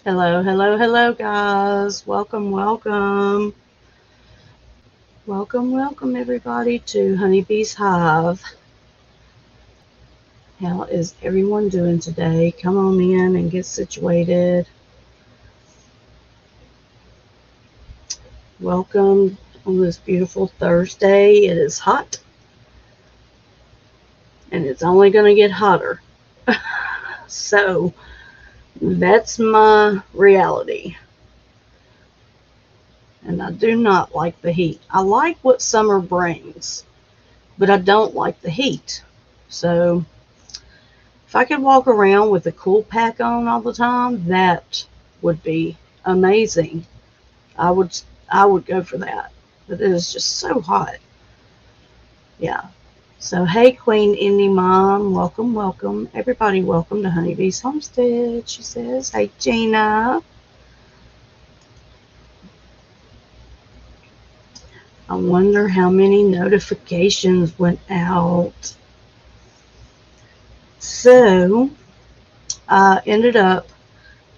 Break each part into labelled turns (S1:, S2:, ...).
S1: Hello, hello, hello, guys. Welcome, welcome. Welcome, welcome, everybody, to Honeybees Hive. How is everyone doing today? Come on in and get situated. Welcome on this beautiful Thursday. It is hot, and it's only going to get hotter. So, that's my reality. And I do not like the heat. I like what summer brings, but I don't like the heat. So, if I could walk around with a cool pack on all the time, that would be amazing. I would I would go for that. But it is just so hot. Yeah. So hey Queen Indie Mom, welcome, welcome. Everybody welcome to Honeybees Homestead, she says. Hey Gina. I wonder how many notifications went out. So I ended up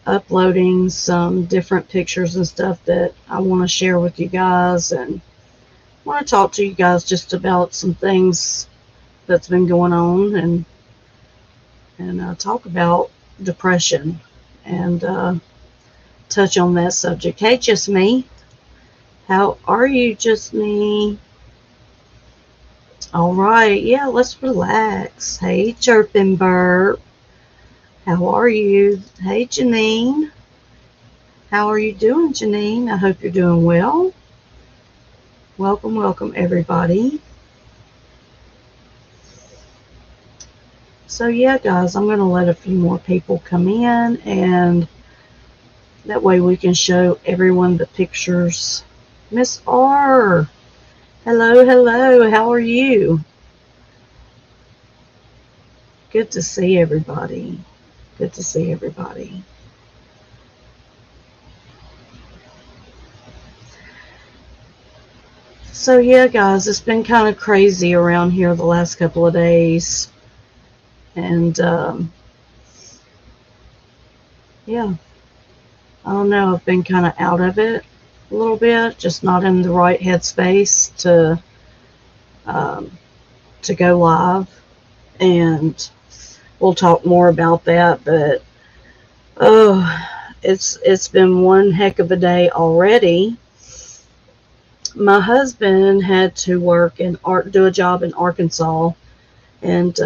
S1: uploading some different pictures and stuff that I want to share with you guys, and I want to talk to you guys just about some things that's been going on, and talk about depression and touch on that subject. Hey, just me. How are you, just me? All right, yeah, let's relax. Hey, Chirpin Burp. How are you? Hey, Janine. How are you doing, Janine? I hope you're doing well. Welcome, welcome, everybody. So, yeah, guys, I'm going to let a few more people come in, and that way we can show everyone the pictures. Miss R, hello, hello, how are you? Good to see everybody. Good to see everybody. So, yeah, guys, it's been kind of crazy around here the last couple of days. And, yeah, I don't know. I've been kind of out of it a little bit, just not in the right headspace um, to go live. And we'll talk more about that. But, oh, it's been one heck of a day already. My husband had to work in do a job in Arkansas, and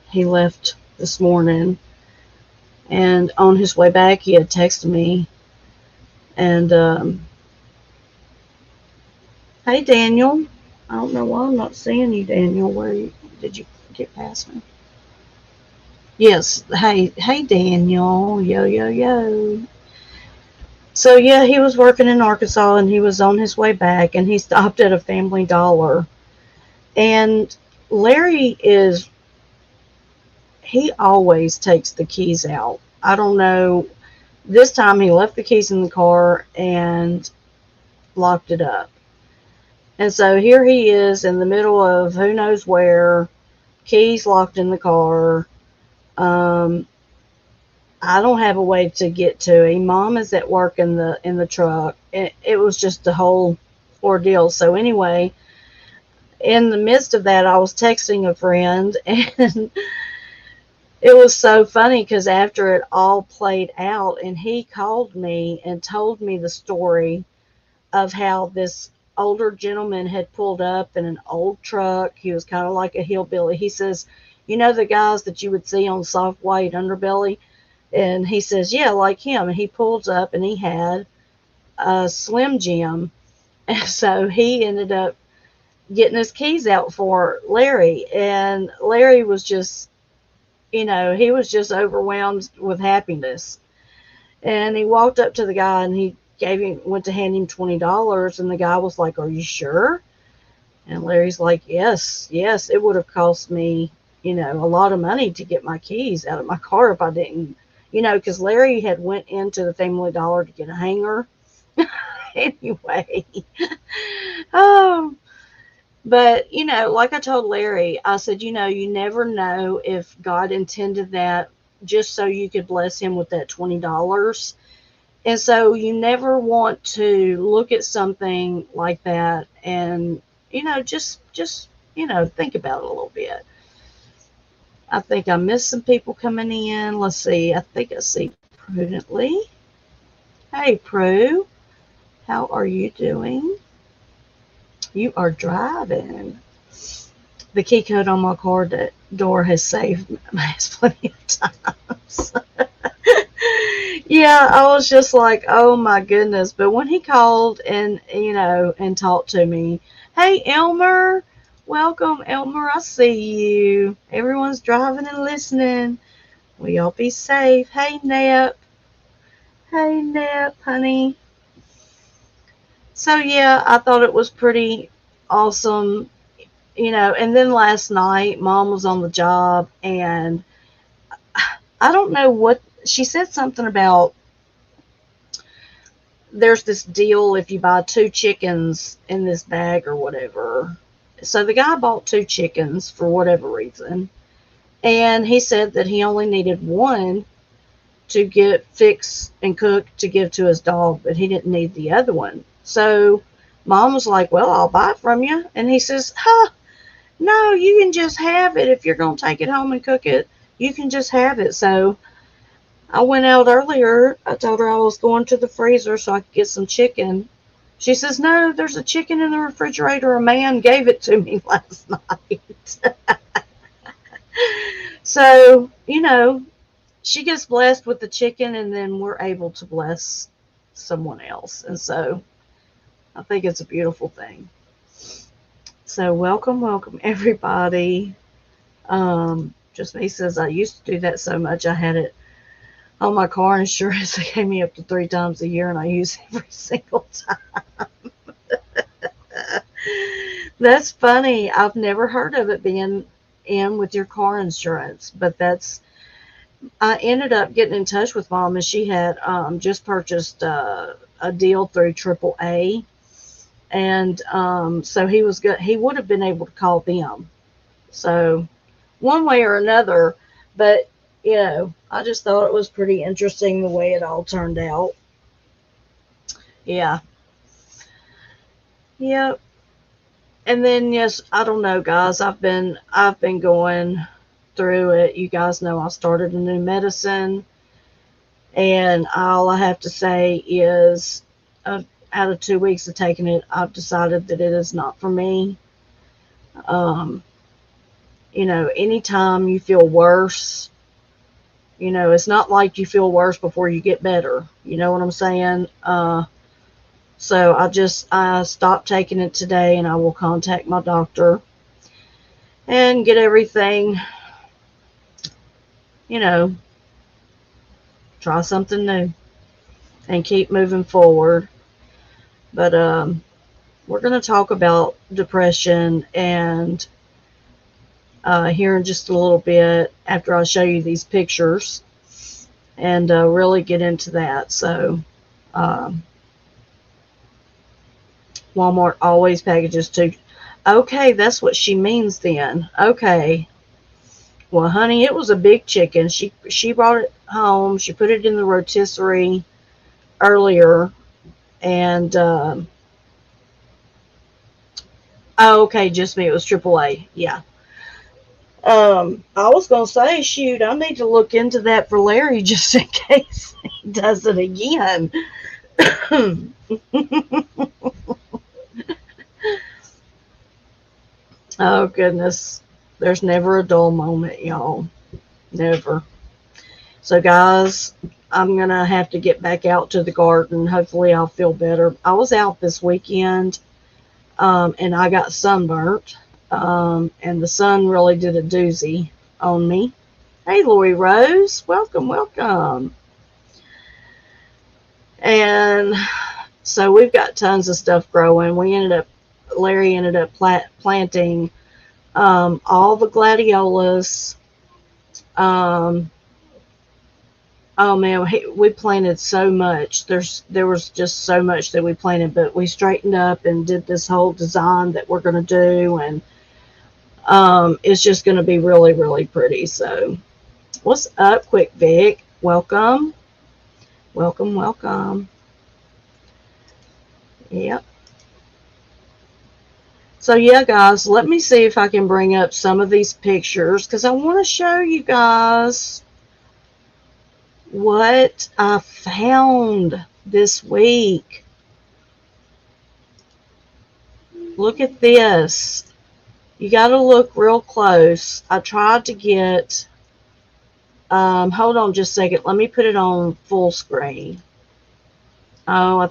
S1: he left this morning. And on his way back, he had texted me. And hey, Daniel. I don't know why I'm not seeing you, Daniel. Did you get past me? Yes. Hey, Daniel. Yo, yo, yo. So yeah, he was working in Arkansas, and he was on his way back, and he stopped at a Family Dollar. And Larry he always takes the keys out. I don't know. This time he left the keys in the car and locked it up. And so here he is in the middle of who knows where, keys locked in the car. Um, I don't have a way to get to him. Mom is at work in the truck. It was just a whole ordeal. So anyway, in the midst of that, I was texting a friend, and it was so funny because after it all played out, and he called me and told me the story of how this older gentleman had pulled up in an old truck. He was kind of like a hillbilly. He says, "You know the guys that you would see on Soft White Underbelly?" And he says, "Yeah, like him." And he pulls up, and he had a Slim Jim. And so he ended up getting his keys out for Larry. And Larry was just, he was just overwhelmed with happiness. And he walked up to the guy, and he went to hand him $20. And the guy was like, "Are you sure?" And Larry's like, "Yes, yes, it would have cost me, a lot of money to get my keys out of my car if I didn't, because Larry had went into the Family Dollar to get a hanger." Anyway, oh, but, like I told Larry, I said, you never know if God intended that just so you could bless him with that $20. And so you never want to look at something like that and, just think about it a little bit. I think I missed some people coming in. Let's see. I think I see Prudently. Hey, Prue. How are you doing? You are driving. The key code on my car door has saved my ass plenty of times. Yeah, I was just like, oh my goodness. But when he called and talked to me, hey, Elmer, welcome, Elmer. I see you. Everyone's driving and listening. Will y'all be safe? Hey, Nep. Hey, Nep, honey. So, yeah, I thought it was pretty awesome. And then last night, Mom was on the job, and I don't know what she said, something about there's this deal if you buy 2 chickens in this bag or whatever. So the guy bought 2 chickens for whatever reason, and he said that he only needed 1 to get fixed and cooked to give to his dog, but he didn't need the other one. So Mom was like, well, I'll buy it from you. And he says, no, you can just have it. If you're going to take it home and cook it, you can just have it. So I went out earlier. I told her I was going to the freezer so I could get some chicken. She says, no, there's a chicken in the refrigerator. A man gave it to me last night. So, she gets blessed with the chicken, and then we're able to bless someone else. And so I think it's a beautiful thing. So welcome, everybody. Just me says, I used to do that so much I had it on my car insurance. They gave me up to 3 times a year, and I use it every single time. That's funny. I've never heard of it being in with your car insurance, but I ended up getting in touch with Mom, and she had just purchased a deal through AAA, and so he was good. He would have been able to call them. So one way or another, but I just thought it was pretty interesting the way it all turned out. Yeah. Yep. And then, yes, I don't know, guys. I've been going through it. You guys know I started a new medicine, and all I have to say is, out of 2 weeks of taking it, I've decided that it is not for me. Anytime you feel worse, it's not like you feel worse before you get better. You know what I'm saying? So I stopped taking it today, and I will contact my doctor and get everything, try something new and keep moving forward. But we're going to talk about depression and here in just a little bit after I show you these pictures and really get into that. So Walmart always packages 2. Okay, that's what she means then. Okay. Well, honey, it was a big chicken. She brought it home. She put it in the rotisserie earlier, and okay, just me. It was AAA. Yeah. I was gonna say, shoot, I need to look into that for Larry just in case he does it again. Oh goodness, there's never a dull moment, y'all. Never. So guys, I'm gonna have to get back out to the garden. Hopefully I'll feel better. I was out this weekend, and I got sunburnt, and the sun really did a doozy on me. Hey, Lori Rose, welcome. And so we've got tons of stuff growing. Larry ended up planting all the gladiolas. Oh man, we planted so much. There was just so much that we planted, but we straightened up and did this whole design that we're going to do, and it's just going to be really, really pretty. So, what's up, Quick Vic? Welcome. Welcome, welcome. Yep. So yeah, guys, let me see if I can bring up some of these pictures because I want to show you guys what I found this week. Look at this. You got to look real close. I tried to get, hold on just a second. Let me put it on full screen. Oh, I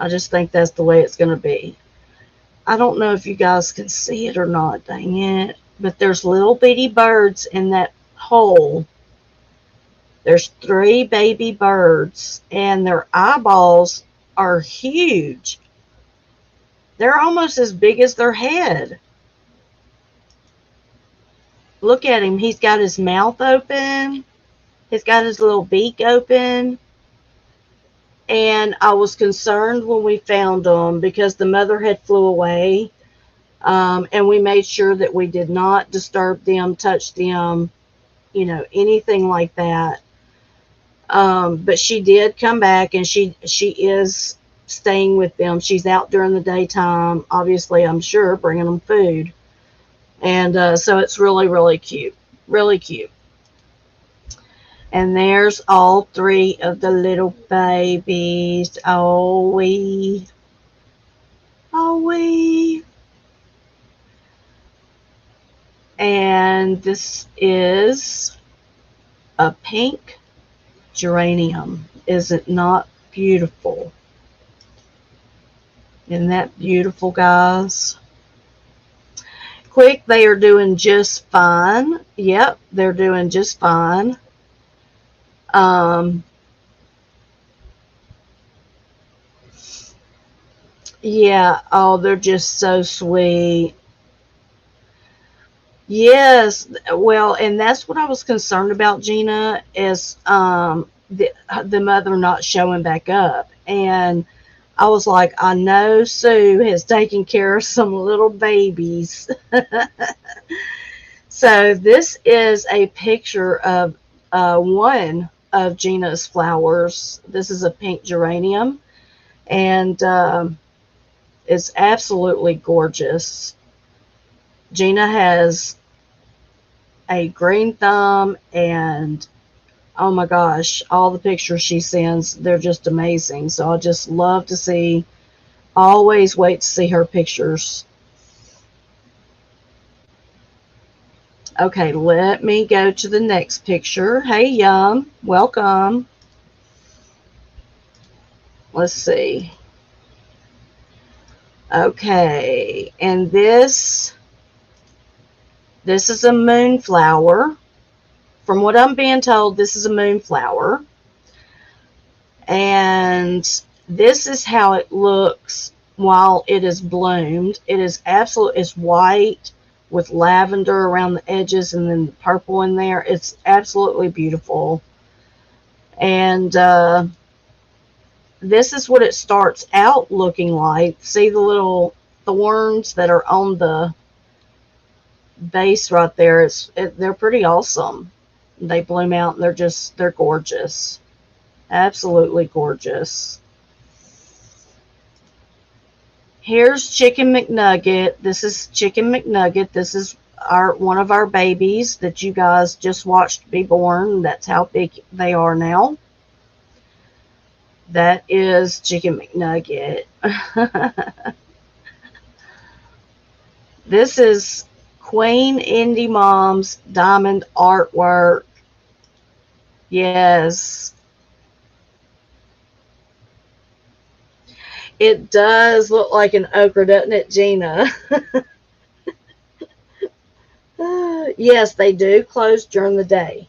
S1: just think that's the way it's going to be. I don't know if you guys can see it or not, dang it. But there's little bitty birds in that hole. There's 3 baby birds, and their eyeballs are huge. They're almost as big as their head. Look at him. He's got his mouth open. He's got his little beak open. And I was concerned when we found them because the mother had flew away. And we made sure that we did not disturb them, touch them, anything like that. But she did come back, and she is staying with them. She's out during the daytime, obviously, I'm sure, bringing them food. And so it's really, really cute. Really cute. And there's all 3 of the little babies. Oh, wee. And this is a pink geranium. Is it not beautiful? Isn't that beautiful, guys? Quick, they are doing just fine. Yep, they're doing just fine. Yeah, oh, they're just so sweet. Yes, well, and that's what I was concerned about, Gina, is the mother not showing back up. And I was like, I know Sue has taken care of some little babies. So this is a picture of one of Gina's flowers. This is a pink geranium, and it's absolutely gorgeous. Gina has a green thumb, and oh my gosh, all the pictures she sends, they're just amazing. So I just love to see, always wait to see her pictures. Okay, let me go to the next picture. Hey, Yum, welcome. Let's see. Okay, and this is a moonflower. From what I'm being told, this is a moonflower. And this is how it looks while it is bloomed. It is it's white with lavender around the edges and then purple in there. It's absolutely beautiful. And this is what it starts out looking like. See the little thorns that are on the base right there? They're pretty awesome. They bloom out, and they're gorgeous. Absolutely gorgeous. Here's Chicken McNugget. This is Chicken McNugget. This is one of our babies that you guys just watched be born. That's how big they are now. That is Chicken McNugget. This is Queen Indie Mom's diamond artwork. Yes. It does look like an ochre, doesn't it, Gina? Yes, they do close during the day.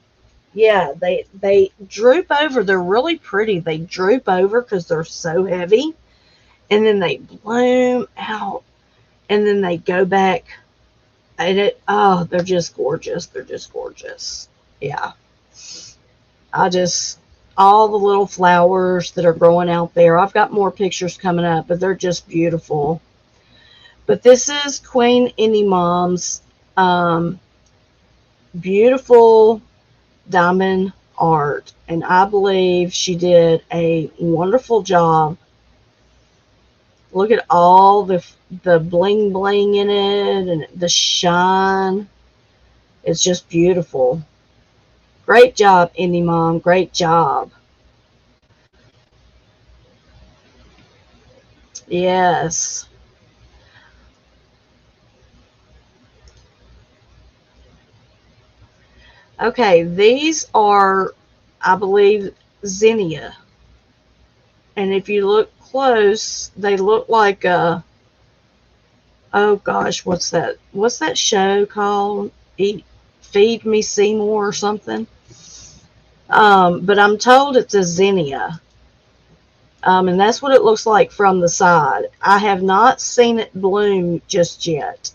S1: Yeah, they droop over. They're really pretty. They droop over because they're so heavy. And then they bloom out. And then they go back. And they're just gorgeous. They're just gorgeous. Yeah. All the little flowers that are growing out there. I've got more pictures coming up, but they're just beautiful. But this is Queen Indie Mom's beautiful diamond art, and I believe she did a wonderful job. Look at all the bling bling in it and the shine. It's just beautiful. Great job, Indie Mom. Great job. Yes. Okay, these are, I believe, zinnia. And if you look close, they look like oh gosh, what's that? What's that show called? Eat, Feed Me Seymour or something? But I'm told it's a zinnia. And that's what it looks like from the side. I have not seen it bloom just yet.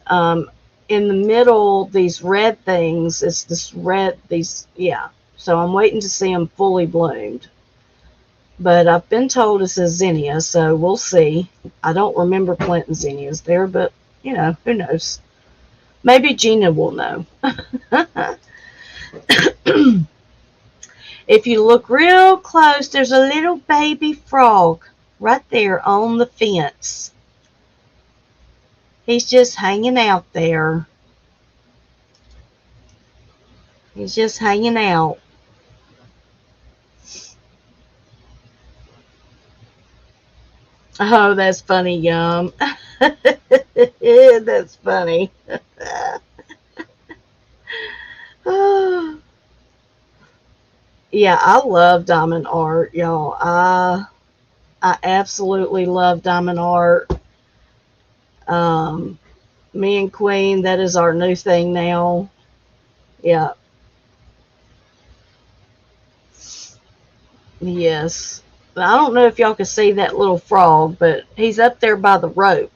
S1: Um, in the middle, these red things, it's this red, yeah. So I'm waiting to see them fully bloomed. But I've been told it's a zinnia, so we'll see. I don't remember planting zinnias there, but, who knows. Maybe Gina will know. If you look real close, there's a little baby frog right there on the fence. He's just hanging out there. He's just hanging out. Oh, that's funny, Yum. That's funny. Yeah, I love diamond art, y'all. I absolutely love diamond art. Um, Me and Queen, that is our new thing now. Yeah. Yes. I don't know if y'all can see that little frog, but he's up there by the rope.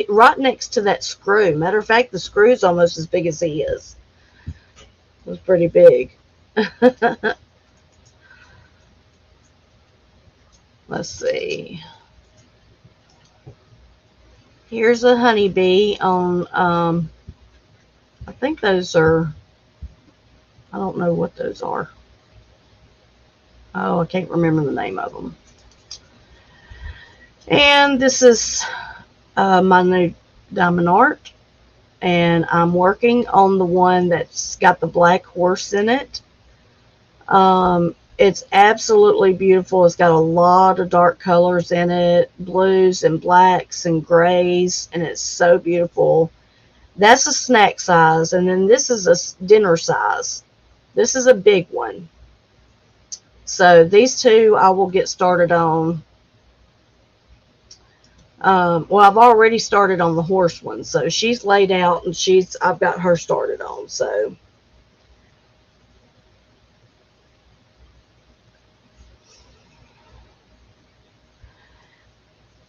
S1: Right next to that screw. Matter of fact, the screw's almost as big as he is. It was pretty big. Let's see. Here's a honeybee on, I think those are, I don't know what those are. Oh, I can't remember the name of them. And this is my new diamond art. And I'm working on the one that's got the black horse in it. It's absolutely beautiful. It's got a lot of dark colors in it, blues and blacks and grays, and it's so beautiful. That's a snack size, and then this is a dinner size. This is a big one. So these two I will get started on. Well, I've already started on the horse one, so she's laid out, and I've got her started on. So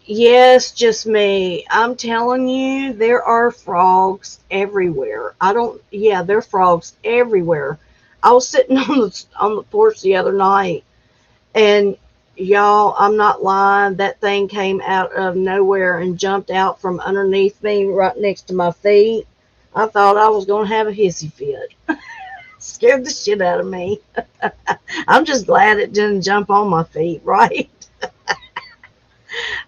S1: yes, just me. I'm telling you, there are frogs everywhere. There are frogs everywhere. I was sitting on the porch the other night, and y'all, I'm not lying. That thing came out of nowhere and jumped out from underneath me right next to my feet. I thought I was going to have a hissy fit. Scared the shit out of me. I'm just glad it didn't jump on my feet, right?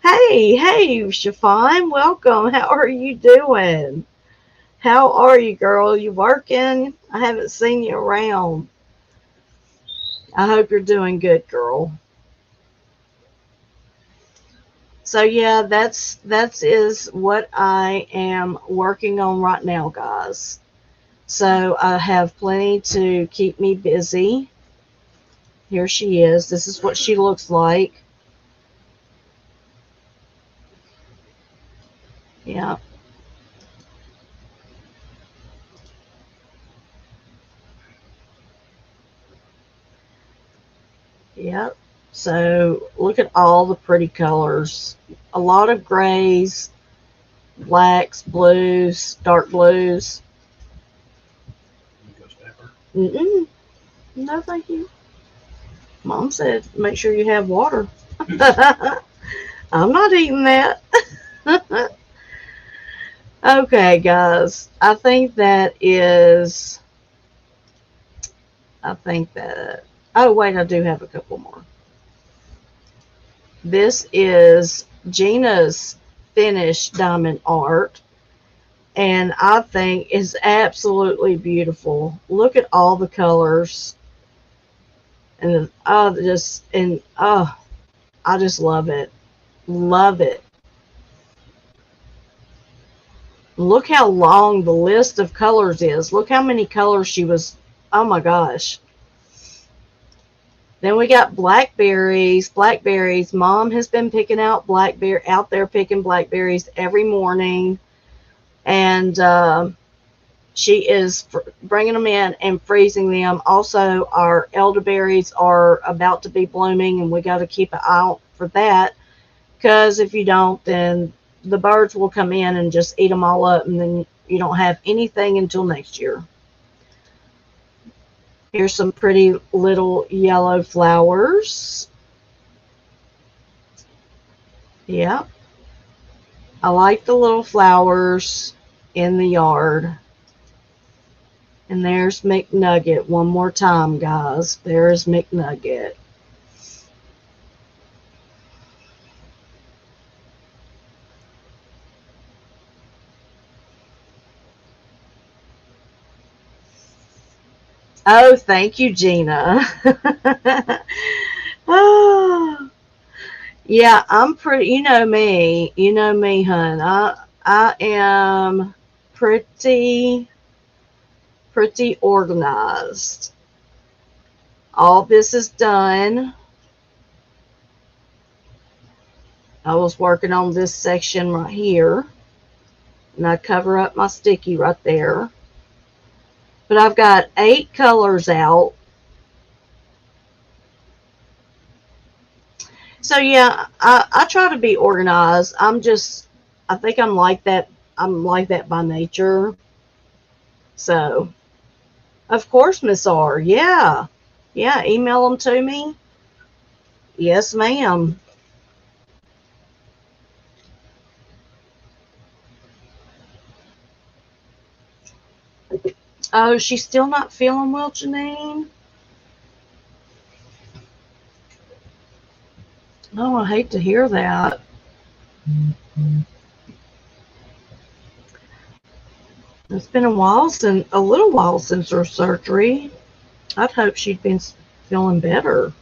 S1: Hey, Chiffon, welcome. How are you doing? How are you, girl? You working? I haven't seen you around. I hope you're doing good, girl. So yeah, that is what I am working on right now, guys. So I have plenty to keep me busy. Here she is. This is what she looks like. Yeah. Yep. So look at all the pretty colors. A lot of grays, blacks, blues, dark blues. Mm-mm. No, thank you. Mom said make sure you have water. I'm not eating that. Okay, guys. I think that is I think that, oh wait, I do have a couple more. This is Gina's finished diamond art, and I think is absolutely beautiful. Look at all the colors, and I just love it. Love it. Look how long the list of colors is. Look how many colors she was. Oh my gosh. Then we got blackberries. Blackberries. Mom has been picking out out there picking blackberries every morning. And she is bringing them in and freezing them. Also, our elderberries are about to be blooming, and we got to keep an eye out for that. Because if you don't, then the birds will come in and just eat them all up, and then you don't have anything until next year. Here's some pretty little yellow flowers. Yeah. I like the little flowers in the yard. And there's McNugget one more time, guys. There's McNugget. Oh, thank you, Gina. Oh, yeah, I'm pretty, you know me, hun. I am pretty organized. All this is done. I was working on this section right here, and I cover up my sticky right there. But I've got 8 colors out. So yeah, I try to be organized. I think I'm like that. I'm like that by nature. So, of course, Miss R. Yeah. Yeah, email them to me. Yes, ma'am. Oh, she's still not feeling well, Janine? Oh, I hate to hear that. It's been a little while since her surgery. I'd hope she'd been feeling better.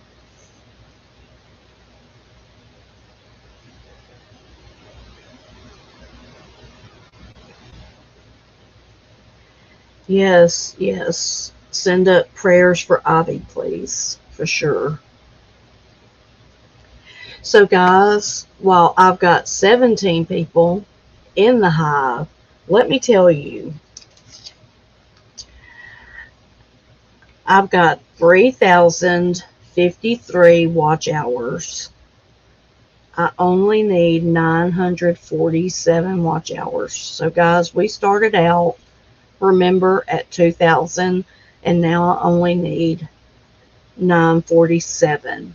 S1: Yes, yes. Send up prayers for Ivy, please, for sure. So, guys, while I've got 17 people in the hive, let me tell you, I've got 3,053 watch hours. I only need 947 watch hours. So, guys, we started out, remember, at 2,000, and now I only need 947.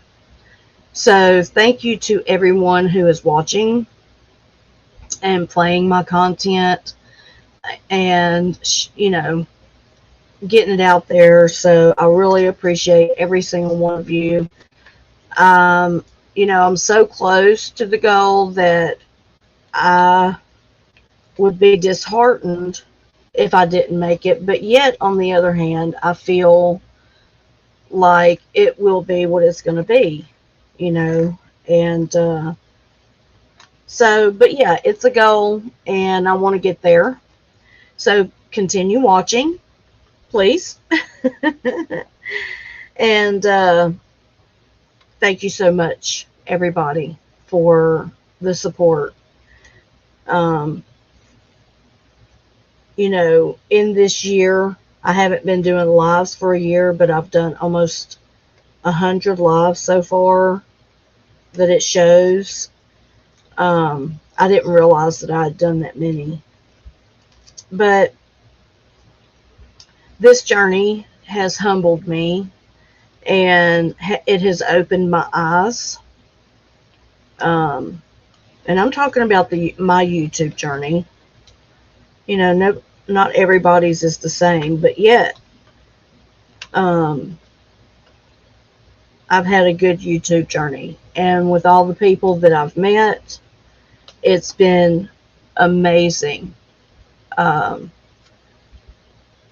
S1: So, thank you to everyone who is watching and playing my content and, getting it out there. So, I really appreciate every single one of you. I'm so close to the goal that I would be disheartened if I didn't make it. But yet, on the other hand, I feel like it will be what it's going to be, and so, but yeah, it's a goal, and I want to get there. So continue watching, please. And thank you so much, everybody, for the support. In this year, I haven't been doing lives for a year, but I've done almost 100 lives so far that it shows. I didn't realize that I had done that many. But this journey has humbled me, and it has opened my eyes. And I'm talking about my YouTube journey. Not everybody's is the same, but yet Um, I've had a good YouTube journey, and with all the people that I've met, it's been amazing. Um,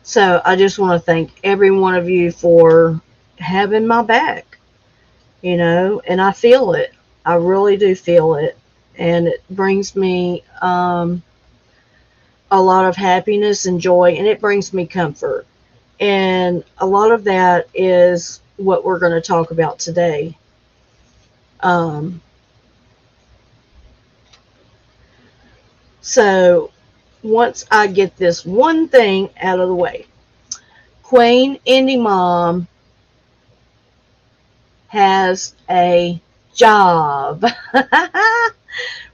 S1: so I just want to thank every one of you for having my back, and I feel it. I really do feel it. And it brings me a lot of happiness and joy, and it brings me comfort. And a lot of that is what we're going to talk about today. Um, so, once I get this one thing out of the way, Queen Indie Mom has a job.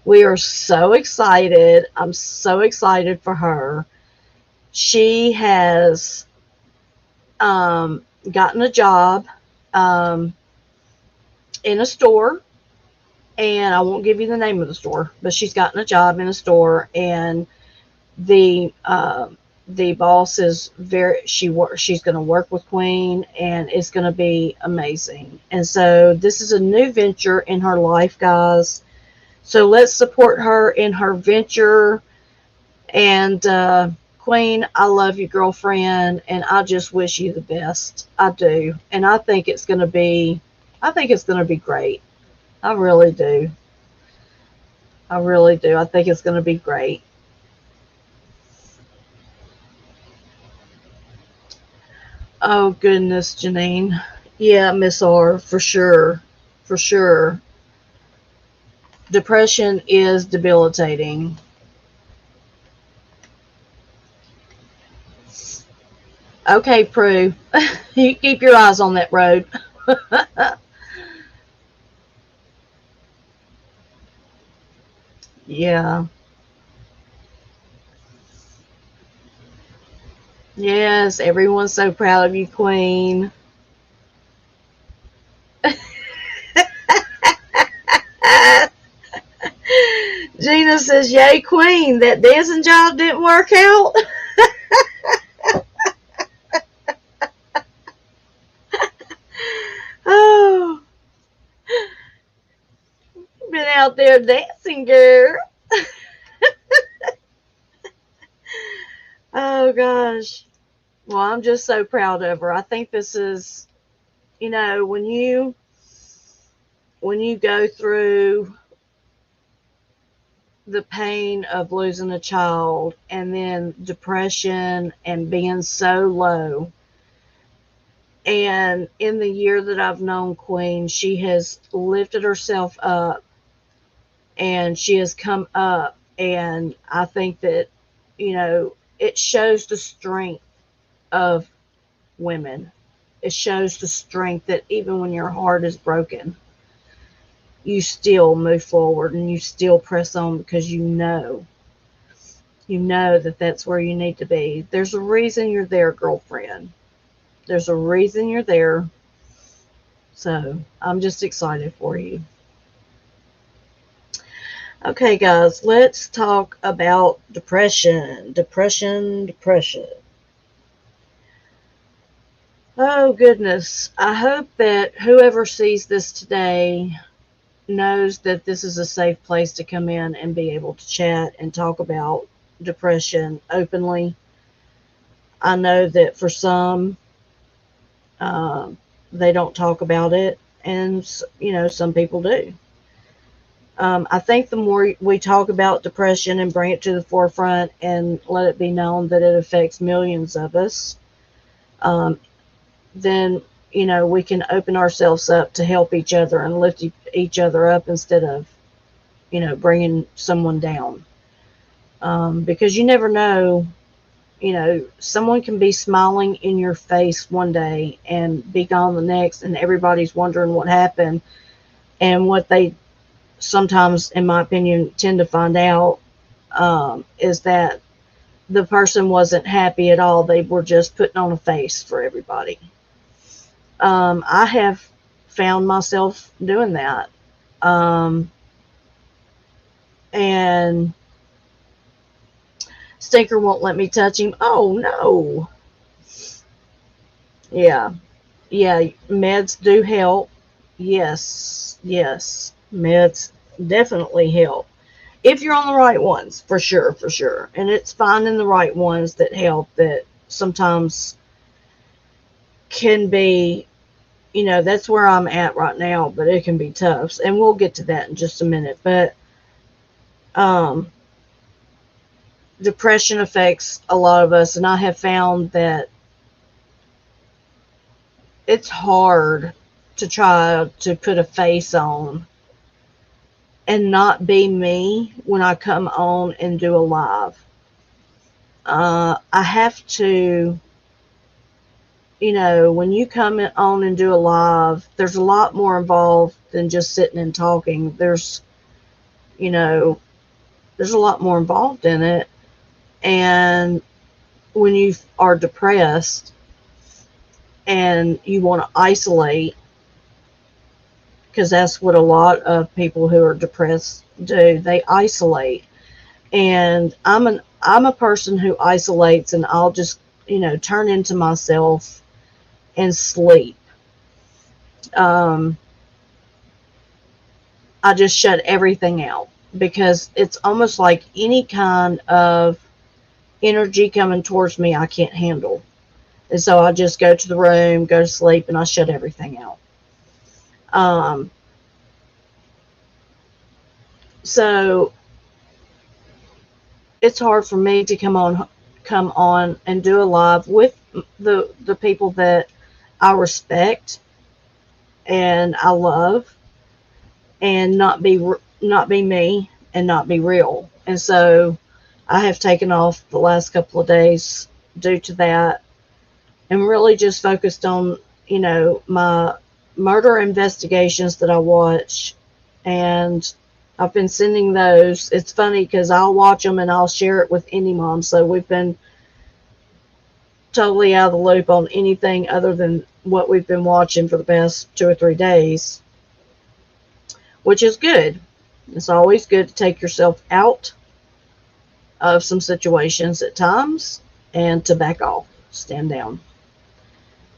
S1: We are so excited. I'm so excited for her. She has gotten a job um, in a store, and I won't give you the name of the store, but she's gotten a job in a store, and the boss is she's going to work with Queen, and it's going to be amazing. And so this is a new venture in her life, guys. So let's support her in her venture. And Queen, I love you, girlfriend, and I just wish you the best. I do, and I think it's going to be great. I really do. I really do. I think it's going to be great. Oh goodness, Janine. Yeah, Miss R, for sure. For sure. Depression is debilitating. Okay, Prue. You keep your eyes on that road. Yeah. Yes, everyone's so proud of you, Queen. Gina says, Yay, Queen. That dancing job didn't work out. Oh, been out there dancing, girl. Oh, gosh. Well, I'm just so proud of her. I think this is, when you go through the pain of losing a child and then depression and being so low. And in the year that I've known Queen, she has lifted herself up and she has come up. And I think that, it shows the strength of women. It shows the strength that even when your heart is broken, you still move forward and you still press on because you know that that's where you need to be. There's a reason you're there, girlfriend. There's a reason you're there. So I'm just excited for you. Okay, guys, let's talk about depression. Depression, depression. Oh, goodness. I hope that whoever sees this today knows that this is a safe place to come in and be able to chat and talk about depression openly. I know that for some, uh, they don't talk about it, and some people do. I think the more we talk about depression and bring it to the forefront and let it be known that it affects millions of us, um, then we can open ourselves up to help each other and lift each other up instead of bringing someone down. Because you never know, someone can be smiling in your face one day and be gone the next, and everybody's wondering what happened. And what they sometimes, in my opinion, tend to find out is that the person wasn't happy at all. They were just putting on a face for everybody. I have found myself doing that. Um, and Stinker won't let me touch him. Oh, no. Yeah. Yeah. Meds do help. Yes. Yes. Meds definitely help. If you're on the right ones, for sure, for sure. And it's finding the right ones that help that sometimes can be, that's where I'm at right now, but it can be tough. And we'll get to that in just a minute. But um, depression affects a lot of us. And I have found that it's hard to try to put a face on and not be me when I come on and do a live. I have to, when you come on and do a live, there's a lot more involved than just sitting and talking. You know, there's a lot more involved in it. And when you are depressed and you want to isolate, because that's what a lot of people who are depressed do, they isolate. And I'm a person who isolates, and I'll just, turn into myself and sleep. Um, I just shut everything out because it's almost like any kind of energy coming towards me I can't handle. And so I just go to the room, go to sleep, and I shut everything out. Um, so it's hard for me to come on and do a live with the people that I respect and I love, and not be me and not be real. And so I have taken off the last couple of days due to that, and really just focused on, my murder investigations that I watch. And I've been sending those. It's funny because I'll watch them and I'll share it with any mom. So we've been totally out of the loop on anything other than what we've been watching for the past 2 or 3 days, which is good. It's always good to take yourself out of some situations at times and to back off, stand down.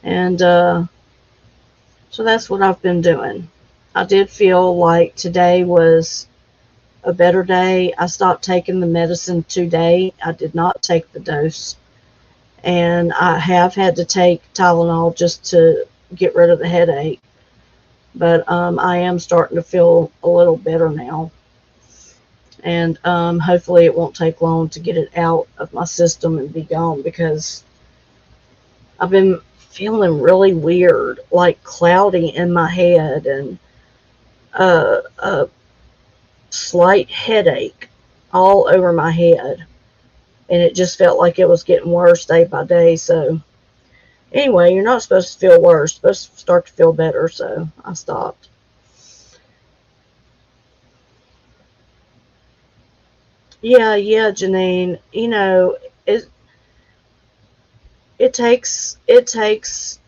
S1: And so that's what I've been doing. I did feel like today was a better day. I stopped taking the medicine today. I did not take the dose. And I have had to take Tylenol just to get rid of the headache. But I am starting to feel a little better now. And hopefully it won't take long to get it out of my system and be gone, because I've been feeling really weird, like cloudy in my head, and a slight headache all over my head. And it just felt like it was getting worse day by day. So anyway, you're not supposed to feel worse. You're supposed to start to feel better. So I stopped. Yeah, yeah, Janine. It it takes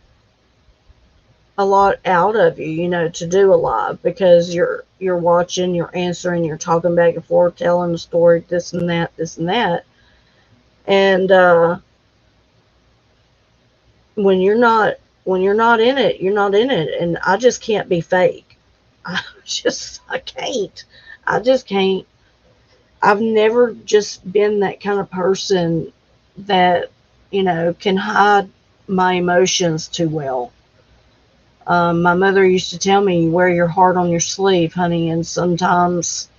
S1: a lot out of you, to do a live, because you're watching, you're answering, you're talking back and forth, telling the story, this and that, this and that. And when you're not when you're not in it, you're not in it. And I just can't be fake. I can't. I just can't. I've never just been that kind of person that, can hide my emotions too well. My mother used to tell me, wear your heart on your sleeve, honey, and sometimes,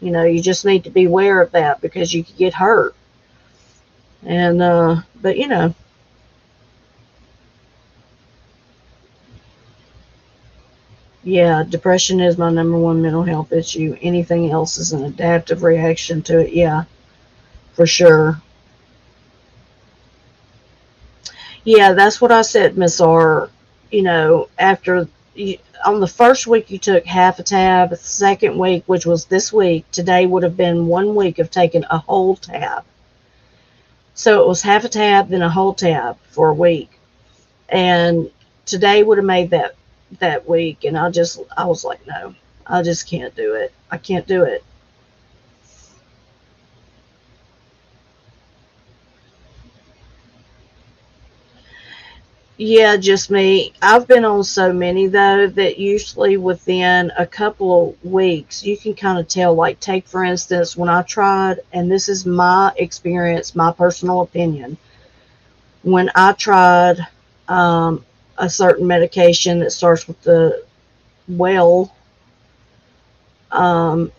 S1: you just need to be aware of that because you could get hurt. And, but, yeah, depression is my number one mental health issue. Anything else is an adaptive reaction to it. Yeah, for sure. Yeah, that's what I said, Miss R. After on the first week you took half a tab, the second week, which was this week, today would have been 1 week of taking a whole tab. So it was half a tab, then a whole tab for a week. And today would have made that week. And I was like, no, I just can't do it. I can't do it. Yeah, just me. I've been on so many though that usually within a couple of weeks you can kind of tell. Like, take for instance, when I tried, and this is my experience, my personal opinion, when I tried um, a certain medication that starts with the well, um,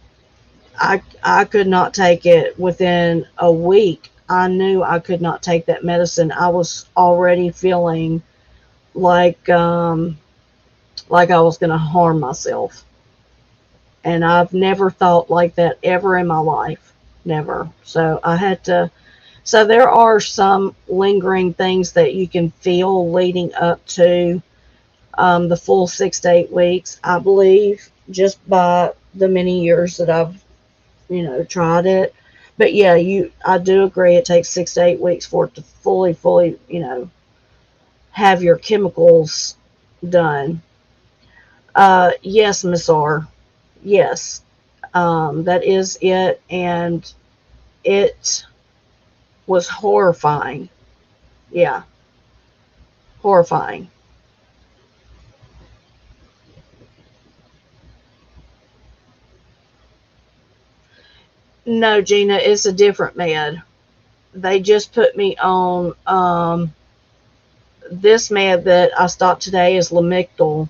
S1: I could not take it within a week. I knew I could not take that medicine. I was already feeling like like I was going to harm myself. And I've never thought like that ever in my life. Never. So I had to. So there are some lingering things that you can feel leading up to the full 6 to 8 weeks. I believe just by the many years that I've tried it. But yeah, I do agree. It takes 6 to 8 weeks for it to fully, have your chemicals done. Yes, Miss R. Yes, that is it, and it was horrifying. Yeah, horrifying. No, Gina, it's a different med. They just put me on this med that I stopped today is Lamictal.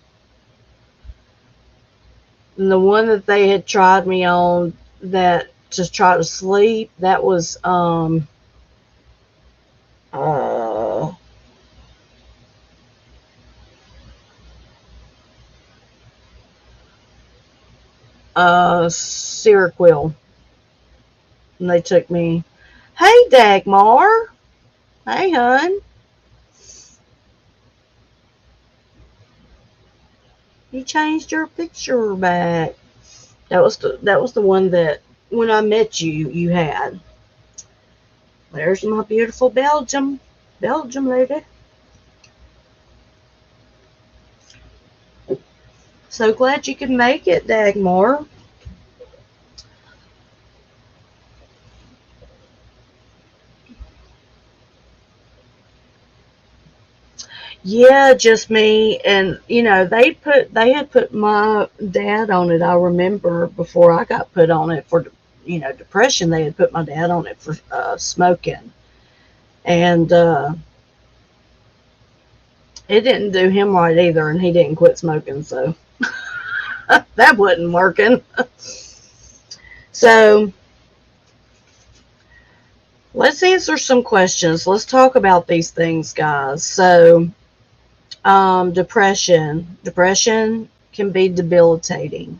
S1: And the one that they had tried me on that to try to sleep, that was uh Seroquel. And they took me, hey Dagmar, hey hun, you changed your picture back. That was the one that when I met you you had. There's my beautiful Belgium lady. So glad you could make it, Dagmar. Yeah, just me, and they had put my dad on it. I remember before I got put on it for depression. They had put my dad on it for smoking, and it didn't do him right either, and he didn't quit smoking, so that wasn't working. So let's answer some questions. Let's talk about these things, guys. So depression can be debilitating.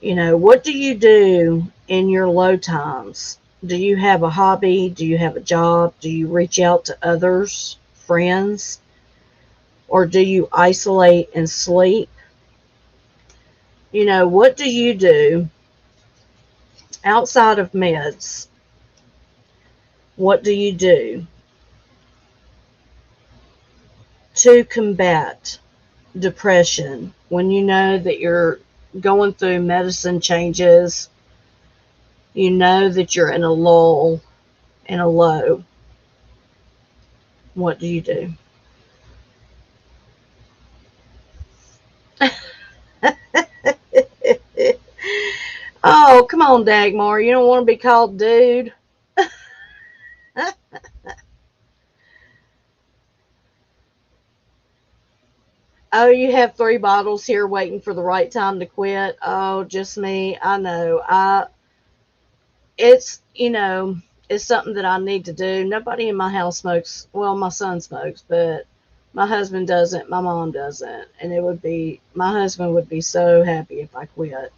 S1: What do you do in your low times? Do you have a hobby? Do you have a job? Do you reach out to others, friends? Or do you isolate and sleep? What do you do outside of meds? What do you do to combat depression when you know that you're going through medicine changes? You know that you're in a lull, in a low. What do you do? Oh, come on, Dagmar. You don't want to be called dude. Oh, you have 3 bottles here waiting for the right time to quit. Oh, just me. I know. It's, it's something that I need to do. Nobody in my house smokes. Well, my son smokes, but my husband doesn't. My mom doesn't. And my husband would be so happy if I quit.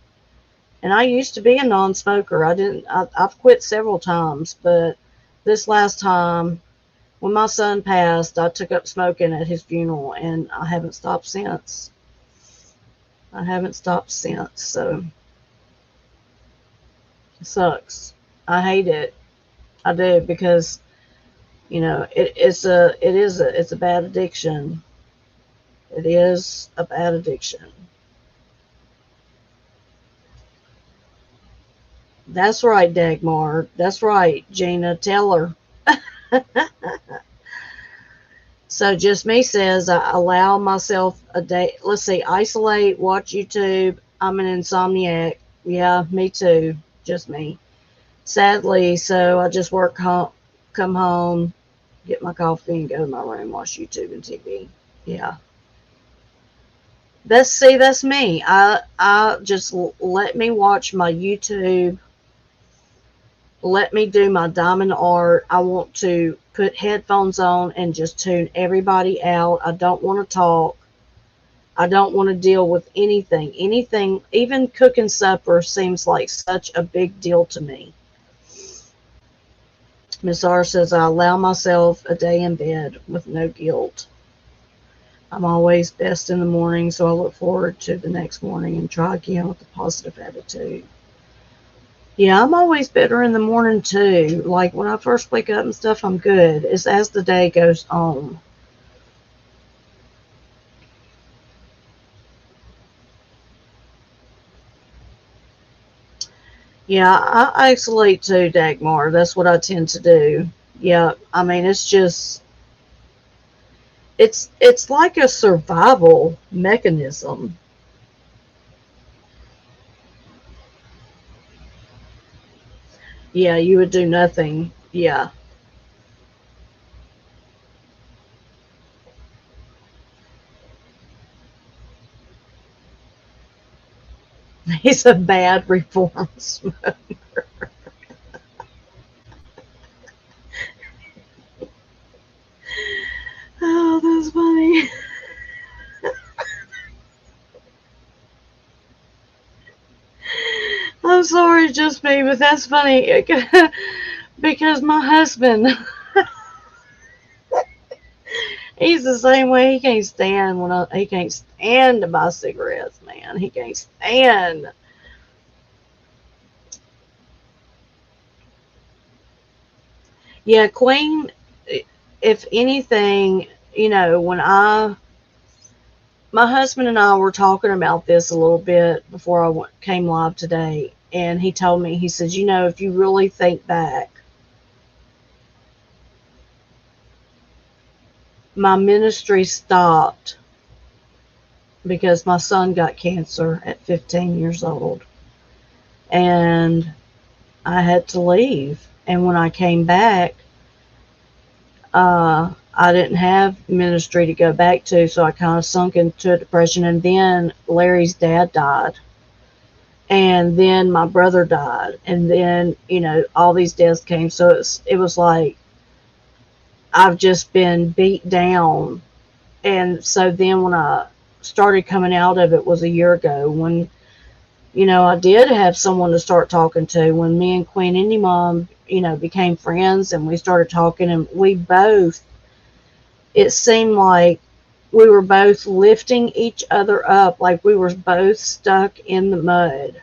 S1: And I used to be a non-smoker. I've quit several times, but this last time when my son passed, I took up smoking at his funeral, and I haven't stopped since. I haven't stopped since, so it sucks. I hate it. I do because it's a bad addiction. It is a bad addiction. That's right, Dagmar. That's right, Gina. Tell her. So just me says I allow myself a day. Let's see, isolate, watch YouTube. I'm an insomniac. Yeah, me too. Just me. Sadly, so I just come home, get my coffee, and go to my room, watch YouTube and TV. Yeah, that's me. I just let me watch my YouTube. Let me do my diamond art. I want to put headphones on and just tune everybody out. I don't want to talk. I don't want to deal with anything. Anything, even cooking supper seems like such a big deal to me. Miss R says, I allow myself a day in bed with no guilt. I'm always best in the morning, so I look forward to the next morning and try again with a positive attitude. Yeah, I'm always better in the morning too. Like when I first wake up and stuff, I'm good. It's as the day goes on. Yeah, I isolate too, Dagmar. That's what I tend to do. Yeah, I mean it's like a survival mechanism. Yeah, you would do nothing. Yeah. He's a bad reform smoker. Oh, that's funny. I'm sorry, just me, but that's funny because my husband, he's the same way. He can't stand to buy cigarettes, man. He can't stand. Yeah, Queen. If anything, when my husband and I were talking about this a little bit before came live today, and he told me, he says, if you really think back, my ministry stopped because my son got cancer at 15 years old, and I had to leave. And when I came back, I didn't have ministry to go back to, so I kind of sunk into a depression. And then Larry's dad died, and then my brother died, and then all these deaths came. So it was like I've just been beat down. And so then when I started coming out of it was a year ago, when I did have someone to start talking to, when me and Queen Indie Mom became friends, and we started talking, and it seemed like we were both lifting each other up, like we were both stuck in the mud,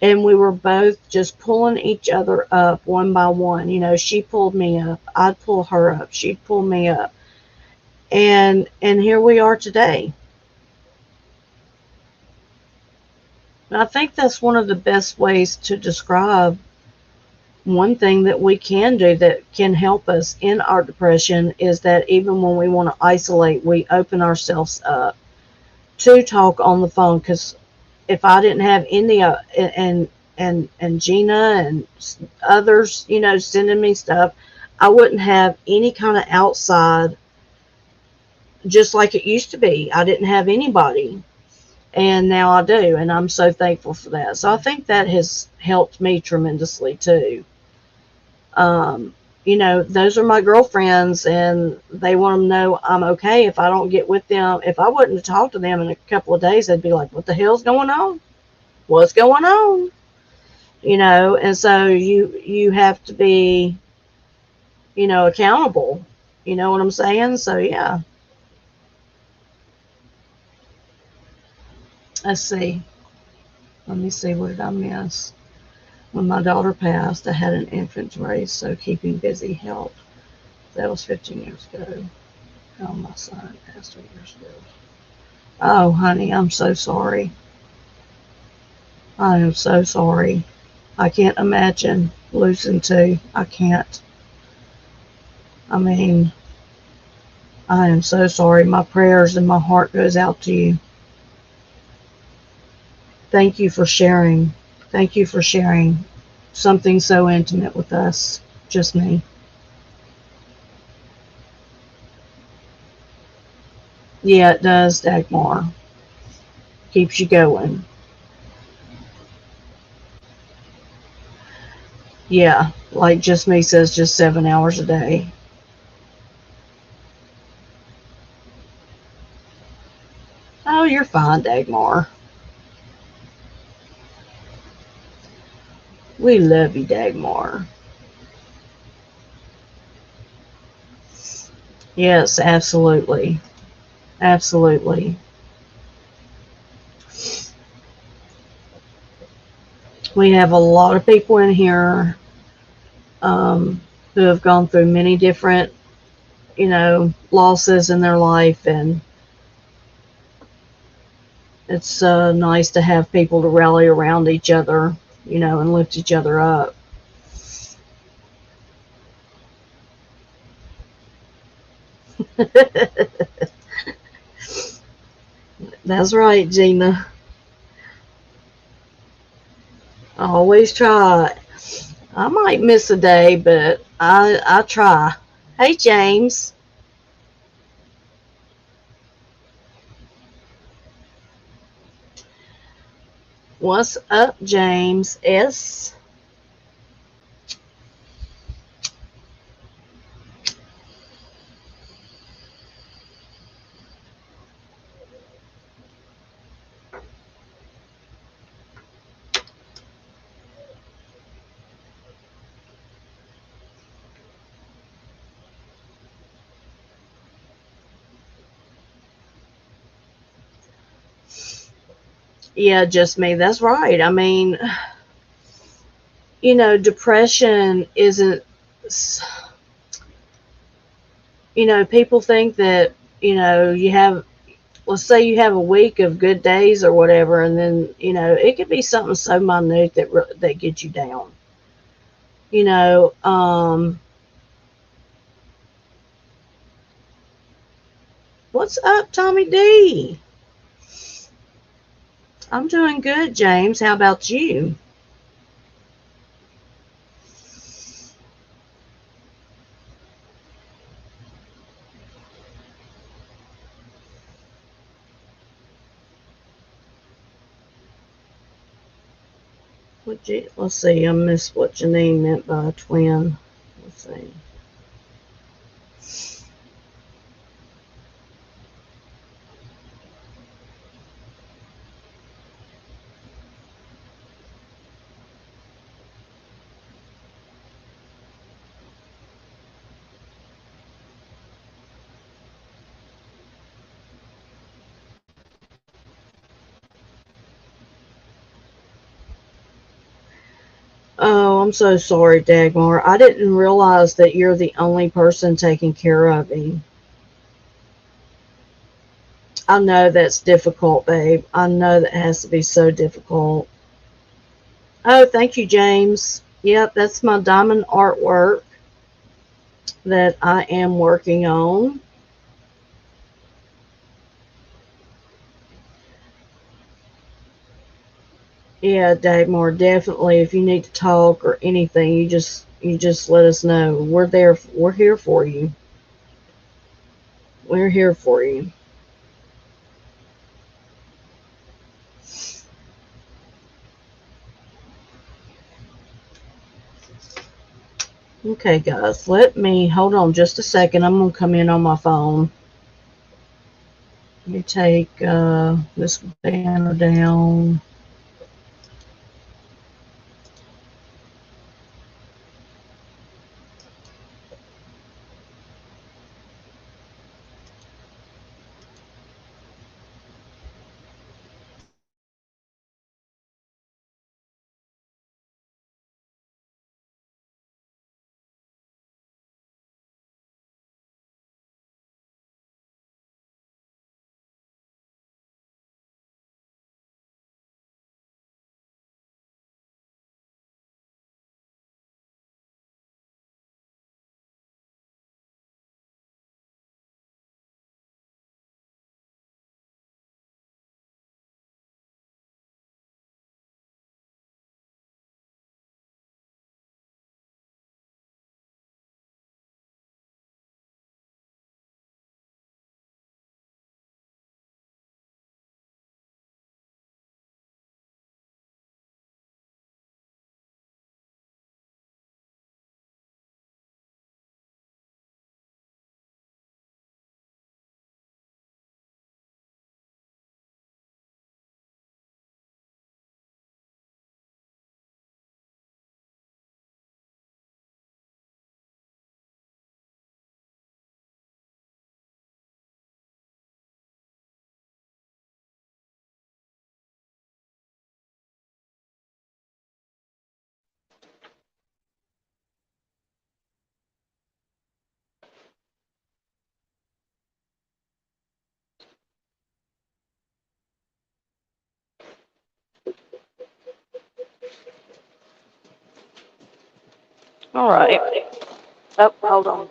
S1: and we were both just pulling each other up one by one. She pulled me up, I'd pull her up, she'd pull me up, and here we are today. And I think that's one of the best ways to describe one thing that we can do that can help us in our depression, is that even when we want to isolate, we open ourselves up to talk on the phone. Because if I didn't have India and Gina and others, sending me stuff, I wouldn't have any kind of outside, just like it used to be. I didn't have anybody, and now I do, and I'm so thankful for that. So I think that has helped me tremendously too. um, those are my girlfriends, and they want to know I'm okay. If I don't get with them, if I wouldn't talk to them in a couple of days, they'd be like, what the hell's going on? What's going on? And so you have to be, accountable. You know what I'm saying? So yeah, let's see. Let me see, what did I miss? When my daughter passed, I had an infant to raise, so keeping busy helped. That was 15 years ago. Oh, my son passed 3 years ago. Oh, honey, I'm so sorry. I am so sorry. I can't imagine losing two. I can't. I mean, I am so sorry. My prayers and my heart goes out to you. Thank you for sharing. Thank you for sharing something so intimate with us. Just me. Yeah, it does, Dagmar. Keeps you going. Yeah, like just me says, just 7 hours a day. Oh, you're fine, Dagmar. We love you, Dagmar. Yes, absolutely. Absolutely. We have a lot of people in here who have gone through many different, losses in their life, and it's nice to have people to rally around each other, and lift each other up. That's right, Gina. I always try. I might miss a day, but I try. Hey, James. What's up, James S? Yeah, just me. That's right. I mean, depression isn't, people think that, you have, let's say you have a week of good days or whatever, and then, it could be something so minute that gets you down. You know, what's up, Tommy D? I'm doing good, James. How about you? Let's see, I missed what Janine meant by a twin. Let's see. Oh, I'm so sorry, Dagmar. I didn't realize that you're the only person taking care of him. I know that's difficult, babe. I know that has to be so difficult. Oh, thank you, James. Yep, that's my diamond artwork that I am working on. Yeah, Dagmar, definitely. If you need to talk or anything, you just let us know. We're there. We're here for you. We're here for you. Okay, guys, let me hold on just a second. I'm gonna come in on my phone. Let me take this banner down. All right. Oh, hold on.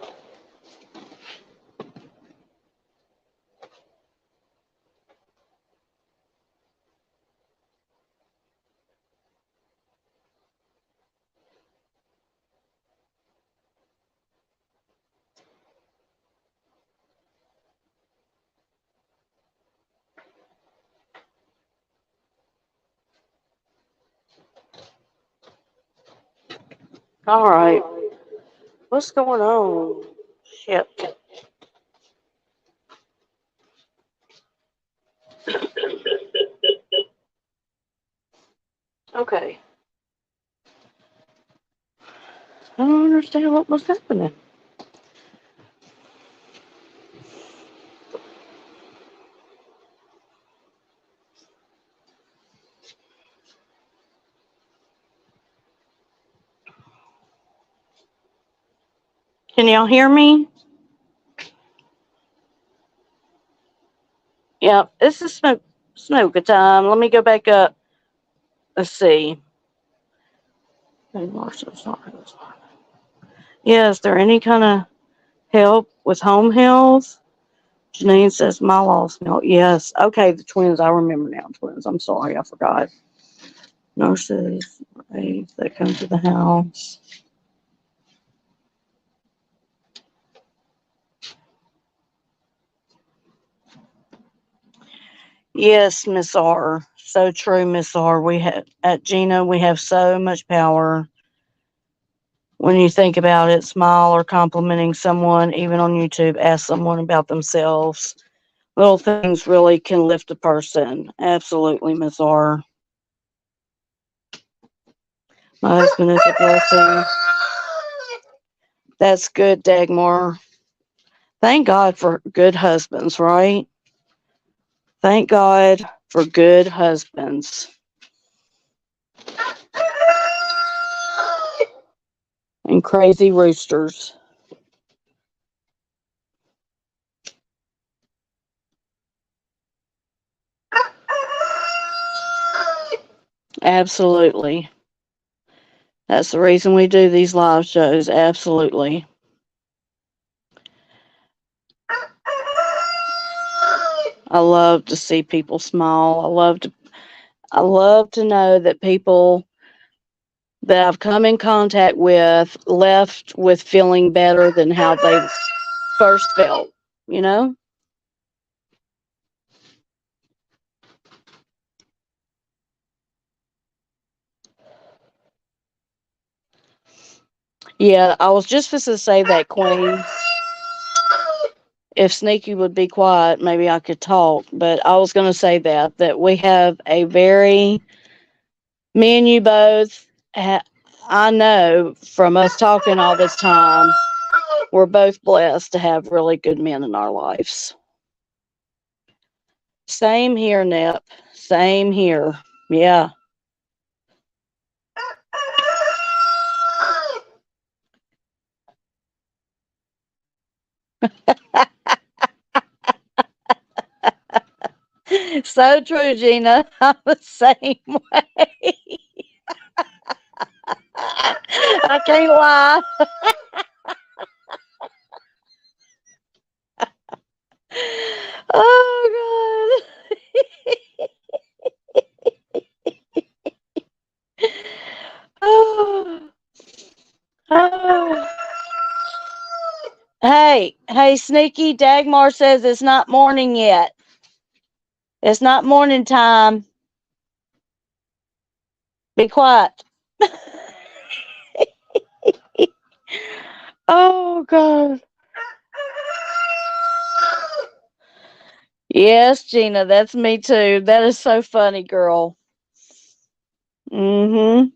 S1: All right. What's going on? Shit. Okay. I don't understand what was happening. Can y'all hear me? Yeah, this is smoke time. Let me go back up. Let's see. Yeah, is there any kind of help with home health? Janine says, my lost milk. Yes. Okay, the twins. I remember now. Twins. I'm sorry. I forgot. Nurses, right, that come to the house. Yes, Miss R. So true, Miss R. We have at Gina, we have so much power. When you think about it, smile or complimenting someone, even on YouTube, ask someone about themselves. Little things really can lift a person. Absolutely, Miss R. My husband is a blessing. That's good, Dagmar. Thank God for good husbands, right? Thank God for good husbands. And crazy roosters. Absolutely. That's the reason we do these live shows. Absolutely. I love to see people smile. I love to know that people that I've come in contact with left with feeling better than how they first felt, you know? Yeah, I was just supposed to say that, Queen. If Sneaky would be quiet, maybe I could talk. But I was going to say that we have a very, me and you both, I know from us talking all this time, we're both blessed to have really good men in our lives. Same here, Nep. Same here. Yeah. So true, Gina. I'm the same way. I can't lie. Oh, God. Oh. Oh. Hey, Sneaky, Dagmar says it's not morning yet. It's not morning time. Be quiet. Oh, God. Yes, Gina, that's me too. That is so funny, girl. Mm-hmm.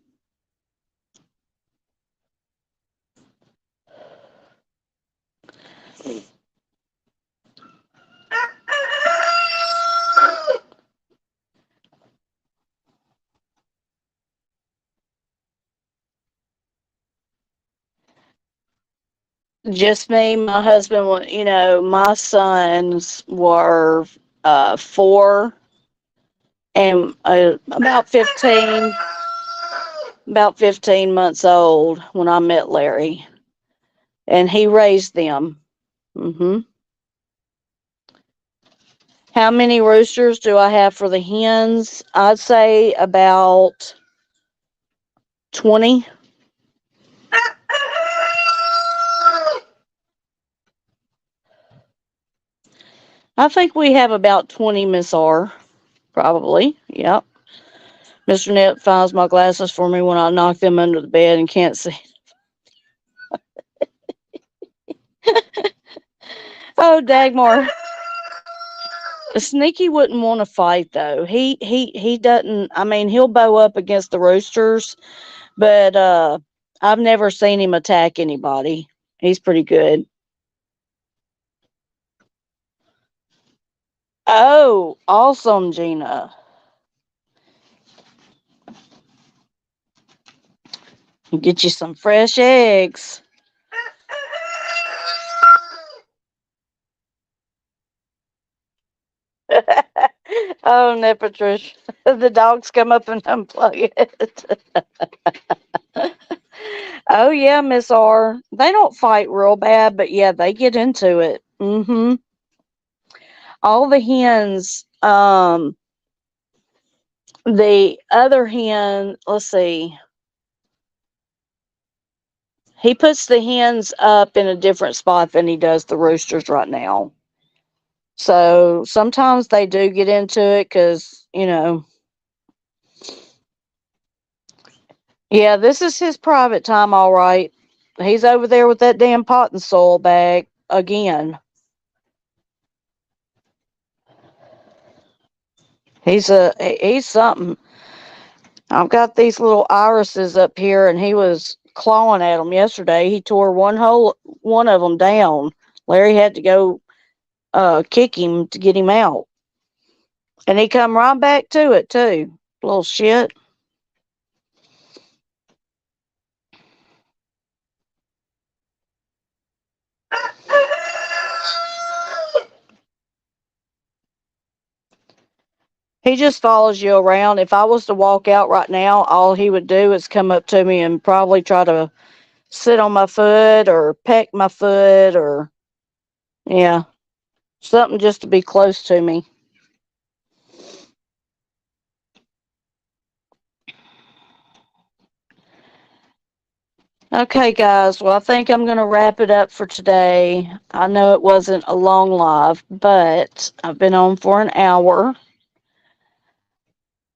S1: Just me, my husband, my sons were 4 and about 15. about 15 months old when I met Larry, and he raised them. Hmm. How many roosters do I have for the hens? I'd say about 20. I think we have about 20, Miss R. Probably. Yep. Mr. Nip finds my glasses for me when I knock them under the bed and can't see. Oh, Dagmar. Sneaky wouldn't want to fight though. He doesn't. I mean, he'll bow up against the roosters, but I've never seen him attack anybody. He's pretty good. Oh, awesome, Gina. Get you some fresh eggs. Oh, Nepatrish. The dogs come up and unplug it. Oh, yeah, Miss R. They don't fight real bad, but yeah, they get into it. Mm-hmm. All the hens, the other hen, let's see, he puts the hens up in a different spot than he does the roosters right now. So sometimes they do get into it because, yeah, this is his private time, all right. He's over there with that damn pot and soil bag again. He's something. I've got these little irises up here, and he was clawing at them yesterday. He tore one of them down. Larry had to go kick him to get him out, and he come right back to it too. Little shit. He just follows you around. If I was to walk out right now, all he would do is come up to me and probably try to sit on my foot or peck my foot or, yeah, something just to be close to me. Okay, guys. Well, I think I'm going to wrap it up for today. I know it wasn't a long live, but I've been on for an hour.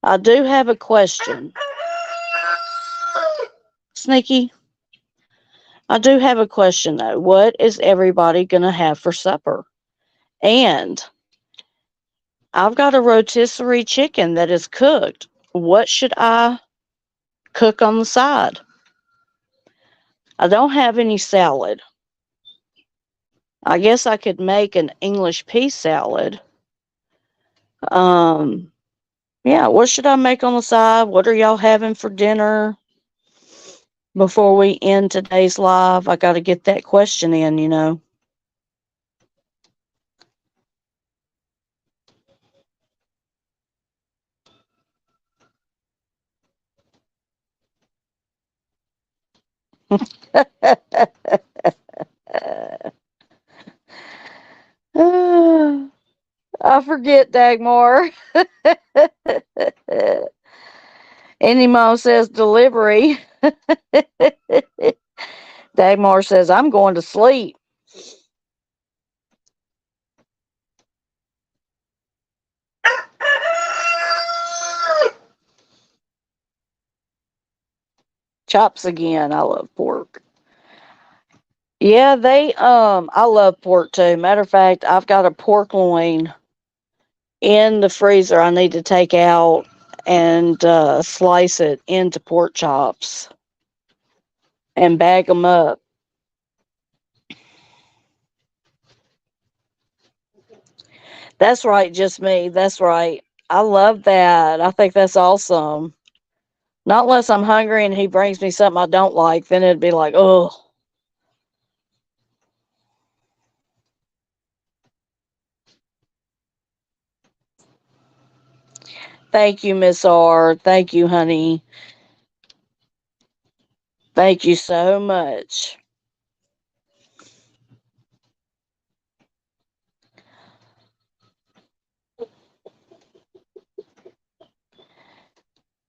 S1: I do have a question. Sneaky, I do have a question though. What is everybody going to have for supper? And I've got a rotisserie chicken that is cooked. What should I cook on the side? I don't have any salad. I guess I could make an English pea salad. Um, yeah, what should I make on the side? What are y'all having for dinner before we end today's live? I got to get that question in. I forget, Dagmar. Any mom says delivery. Dagmar says, I'm going to sleep. Chops again. I love pork. Yeah, I love pork too. Matter of fact, I've got a pork loin in the freezer I need to take out and slice it into pork chops and bag them up. That's right, just me. That's right. I love that. I think that's awesome. Not unless I'm hungry and he brings me something I don't like, then it'd be like, oh. Thank you, Miss R. Thank you, honey.
S2: Thank you so much.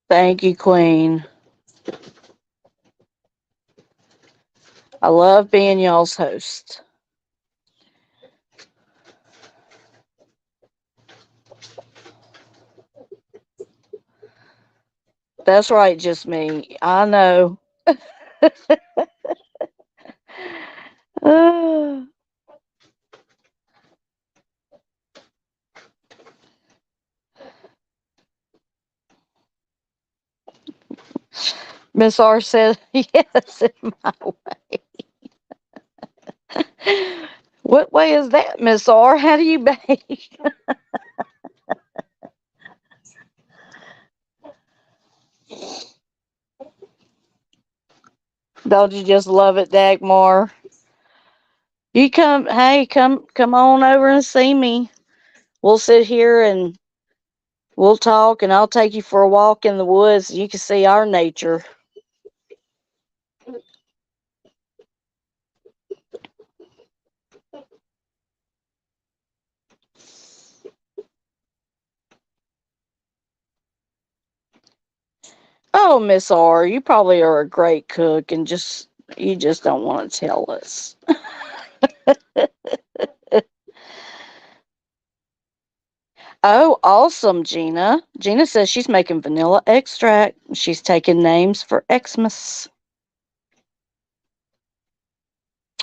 S2: Thank you, Queen. I love being y'all's host. That's right, just me. I know. Miss R said, yes, in my way. What way is that, Miss R? How do you bake? Don't you just love it, Dagmar? You come, hey, come on over and see me. We'll sit here and we'll talk, and I'll take you for a walk in the woods. You can see our nature. Oh, Miss R, you probably are a great cook, and you just don't want to tell us. Oh, awesome, Gina. Gina says she's making vanilla extract. She's taking names for Xmas.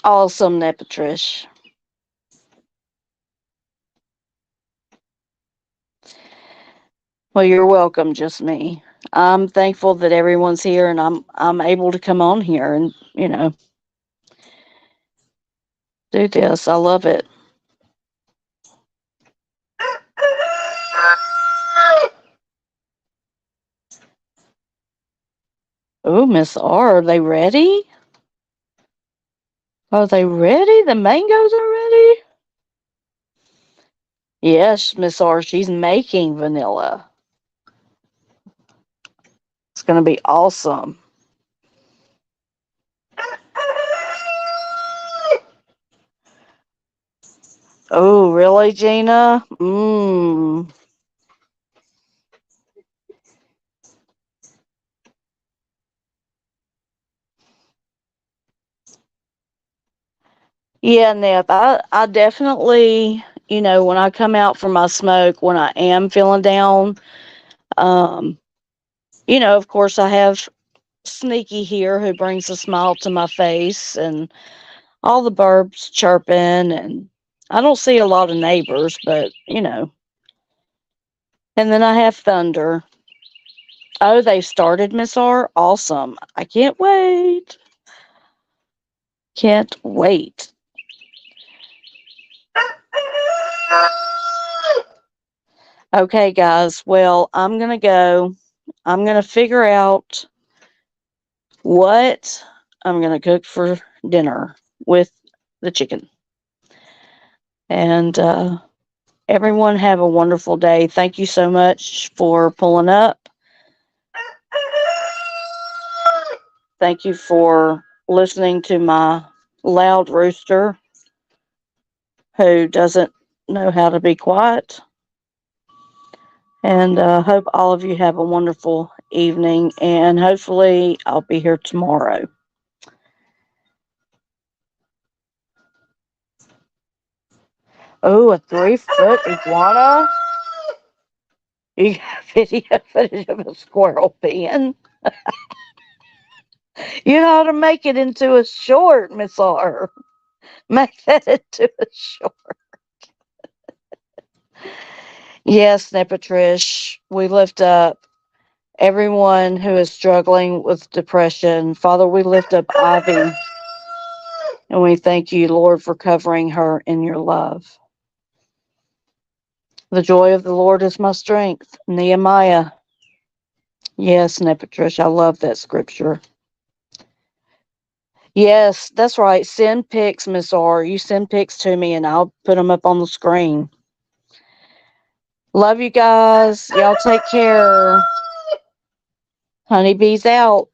S2: Awesome, Nepatrish. Well, you're welcome, just me. I'm thankful that everyone's here and I'm able to come on here and, do this. I love it. Oh, Miss R, are they ready? Are they ready? The mangoes are ready? Yes, Miss R, she's making vanilla. It's going to be awesome. Oh, really, Gina? Mmm. Yeah, Nep, I definitely, when I come out from my smoke, when I am feeling down, um, of course, I have Sneaky here who brings a smile to my face and all the birds chirping. And I don't see a lot of neighbors, but, And then I have Thunder. Oh, they started, Miss R? Awesome. I can't wait. Can't wait. Okay, guys. Well, I'm going to go. I'm going to figure out what I'm going to cook for dinner with the chicken. And everyone have a wonderful day. Thank you so much for pulling up. Thank you for listening to my loud rooster who doesn't know how to be quiet. And hope all of you have a wonderful evening. And hopefully, I'll be here tomorrow. Oh, a 3-foot iguana? You got video footage of a squirrel peeing? You know how to make it into a short, Miss R. Make that into a short. Yes, Nepatrish, we lift up everyone who is struggling with depression. Father, we lift up Ivy, and we thank you, Lord, for covering her in your love. The joy of the Lord is my strength. Nehemiah. Yes, Nepatrish, I love that scripture. Yes, that's right. Send pics, Miss R. You send pics to me, and I'll put them up on the screen. Love you guys. Y'all take care. Honeybees out.